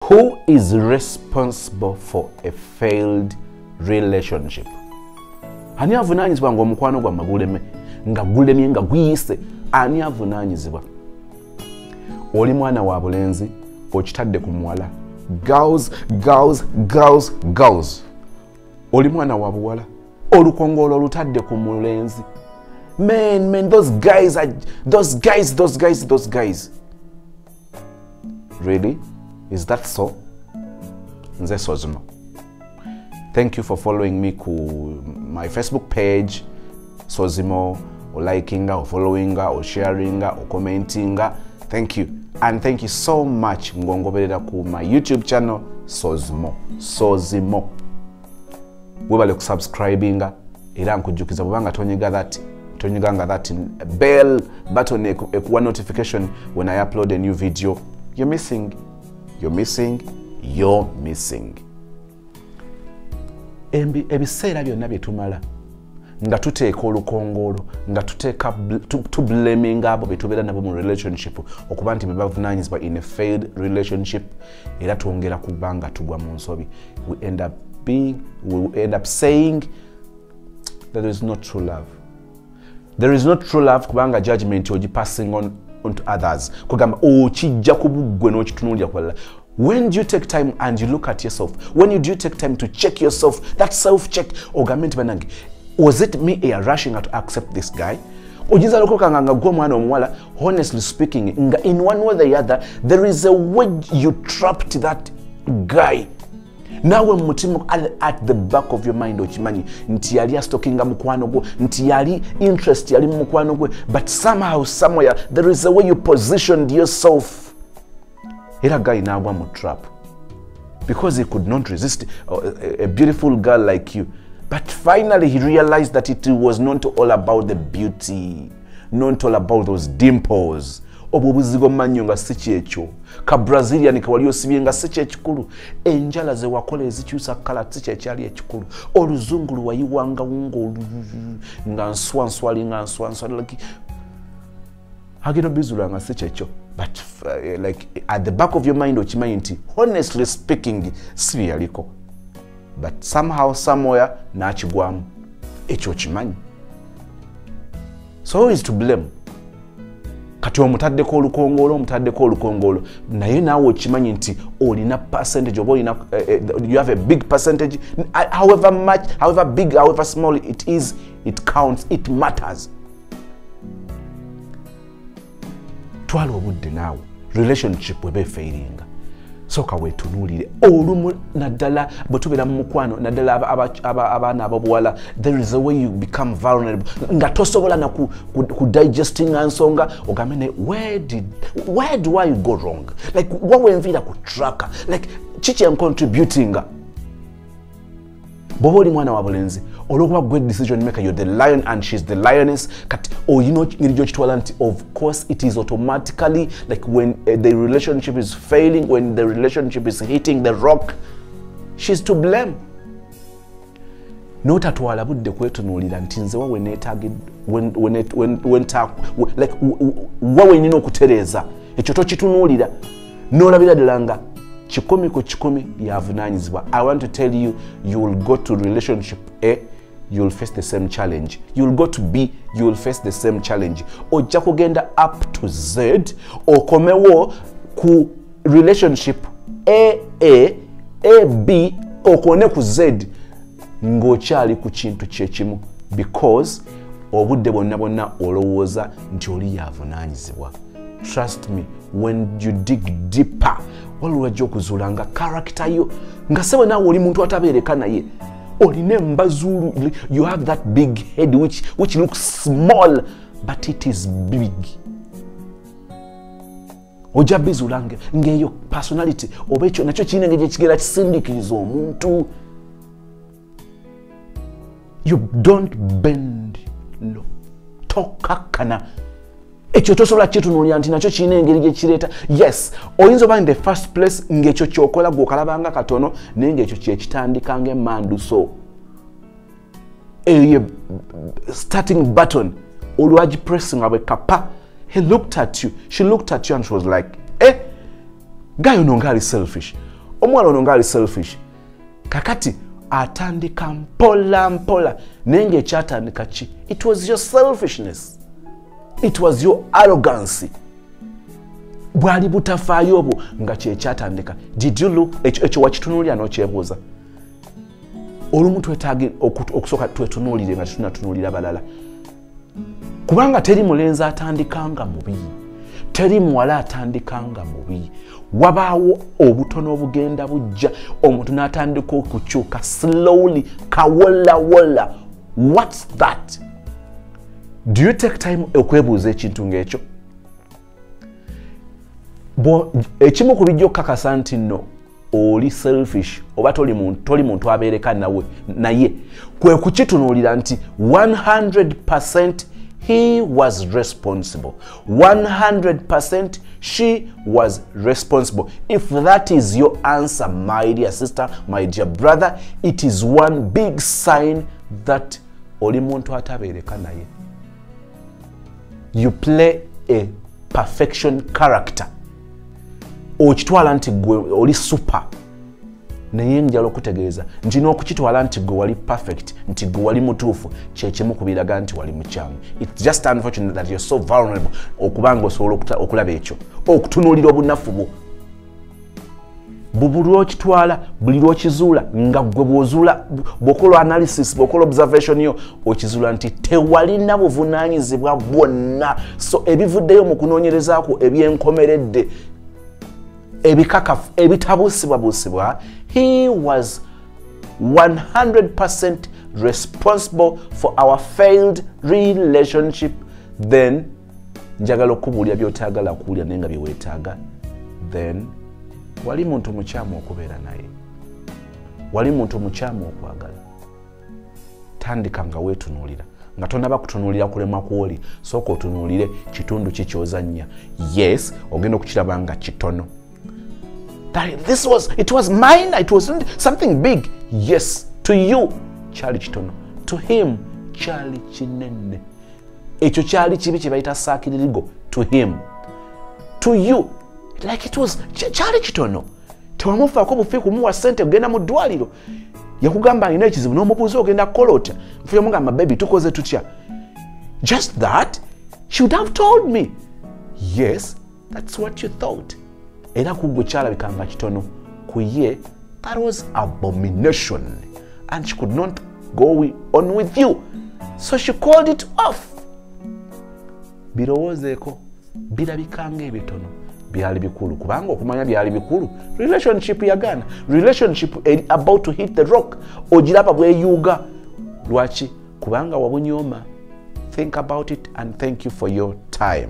Who is responsible for a failed relationship? Ani avunanyizibwa ng'omukwano gwammwe guleme, nga gulemye nga guyise? Ani avunanyizibwa? Oli mwana wa bulenzi okitadde ku muwala. Girls. Oli mwana wa buwala olukongoolo olutadde ku mulenzi. Man, those guys. Really? Is that so? Nze Sozimo. Thank you for following me ku my Facebook page, Sozimo, or liking, or following, or sharing, or commenting. Thank you. And thank you so much ngongoberera ku my YouTube channel, Sozimo. Webale ku subscribing era nkujjukiza bwanga tonyiganga that bell button ekuwa notification when I upload a new video. You're missing. Ebiseera byonna byetumala nga tuteeka olukongoolo nga tuteeka blaming abo betubeera nabo mu relationship okuba nti bebavunanyizibwa in a failed relationship, era twongera kubanga tugwa mu nsobi. We end up saying that there is not true love. There is not true love kubanga judgment ogi passing on to others. Kugamba okijja kubugwe n'okitunulira kwalla. When do you take time and you look at yourself? When do you take time to check yourself? That self-check. Ogamenti banange. Was it me rushing to accept this guy? Ojiza lokoka nga gwo mwana omuwala, honestly speaking, in one way or the other, there is a way you trapped that guy. Nawe mutimu at the back of your mind okimanyi nti yali stalkinga mukwano gwo, nti yali interest yali mukwano gwe, but somehow somewhere there is a way you positioned yourself. Era guy nagwa mu trap because he could not resist a beautiful girl like you. But finally he realized that it was not all about the beauty, not all about those dimples. Obuzibu manyo nga si ekyo. Ka Brazilian ka wali osibye nga si ekikulu. Enjala ze wakola ezikyusa kala si ekyali ekikulu. Oluzungulu wayiwanga wungo nga nswanswali like hagino bizula nga si ekyo. But like at the back of your mind okimanyi nti honestly speaking si yaliko. But somehow somewhere nakigwamu ekyo kimanyi. So who is to blame? Kati omutaddeko olukongoolo naye naawe okimanyi nti olina percentage oba olina you have a big percentage, however much, however big, however small it is, it counts, it matters. Twala obudde naawe relationship webe failinga soka wetunulire olumu naddala bwetubeera mu mukwano naddala abaana ababuwala, there is a way you become vulnerable nga tosobola na ku digesting ansonga ogamene where do I go wrong, like wawe nvira ku tracker, like chichi am contributing. Boboli mwana wa bulenzi olwokuba gwe decision maker, you're the lion and she's the lioness. Kati oyino ngirijo kitwala nti of course it is automatically like when the relationship is failing, when the relationship is hitting the rock, she's to blame. Notatwala budde kwetunulira nti nze wawe neetagid like wawe nina okutereeza ekyo tokitunulira n'olabira ddala nga chikomi ku chikomi yavunanyizibwa. I want to tell you, you will go to relationship A, you will face the same challenge. You will go to B, you will face the same challenge. Ojja kugenda up to Z, okomewo ku relationship A, B, okone ku Z, ng'okyali ku kintu kyekimu, because obudde bonna olowooza nti oli yavunanyizibwa. Trust me, when you dig deeper, walwajja okuzuula nga character yo nga sewe naawe oli muntu atabeereka naye oline embazulu, you have that big head which looks small but it is big. Ojja bizuula ng'eyo personality oba ekyo nakyo kirina engeri ekigera kisindikiriza omuntu. You don't bend low. Tokakkana. Ekyo tosobola kyetunuulira nti nakyo kirina engeri gye kireeta. Yes, oyinza oba in the first place ng'ekyo kyokola gw'okalabanga katono naye ng'ekyo kyekitandika ng'emmanduso. Eyo starting button olwagipressing bwe kapa. He looked at you, she looked at you and she was like, guy ono ngaali selfish. omwana ono ngaali selfish kakati atandika mpola mpola naye ng'ekyatandika ki? It was your selfishness, it was your arrogance. Bwali butafaayo obwo nga kyekyatandika. Did you look? Ekyo wakitunuulira n'okyebuuza. Olumu twetaaga okusooka twetunuulire nga tetunatunuulira balala, kubanga teri mulenzi atandikanga mubi, teri muwala atandikanga mubi. Wabaawo obutono obugenda bujja, omuntu n'atandika okukyuka slowly, kawola. What's that? Do you take time okwebuuza ekintu ng'ekyo? Ekimu ku bijja okukakasa nti nno oli selfish oba toli muntu abeereka naye kwe kukitunuulira nti 100% he was responsible, 100% she was responsible. If that is your answer, my dear sister, my dear brother, it is one big sign that oli muntu atabeereka naye. You play a perfection character. Okitwala nti gwe oli super, naye njala okutegeeza nti n'okukitwala nti gwe wali perfect, nti gwe wali mutuufu, kyekimu kubiraga nti wali mukyamu. It's just unfortunate that you're so vulnerable okubanga osobola okulaba ekyo, okutunuulira obunafu bwo. Buli lw'okitwala, buli lw'okizuula, nga gwe bw'okola analysis, bw'okola observation yo, okizuula nti tewalina buvunaanyizibwa bwonna. So ebivuddeyo mu kunoonyereza kwo ebyenkomeredde, ebikakafu ebitabuusibwa, he was 100% responsible for our failed relationship. Then njagala okubuulira by'otaagala kuwulira naye nga bye weetaaga. Then wali muntu mukyamu okubeera naye, wali muntu mukyamu okwagala. Tandika nga weetunuulira, nga tonaba kutunuulira kulemwa kwoli, sooka otunuulire kitundu ki ky'ozannya. Yes, ogenda okukiraba nga kitono. It was minor, it wasn't something big. Yes, to you kyali kitono, to him kyali kinene. Ekyo kyali kibi kye bayita saakiririgo. To him, to you, like it was kyali kitono. Tewamufaako bufi kumuwa ssente kugenda mu ddwaliro, yakugamba alina ekizibu n'omubuuza ogenda kukola otya, nfuye mugamba baby tukoze tutya. Just that, she would have told me. Yes, that's what you thought. Era kugwe kyalabikanga kitono, ku ye that was abomination, and she could not go on with you, so she called it off. Birowoozeeko, birabikanga ebitono byali bikulu, kubanga okumanya byali bikulu, relationship yagana, relationship about to hit the rock, ogiraba bweyuuga. Lwaki? Kubanga wabunyooma. Think about it and thank you for your time.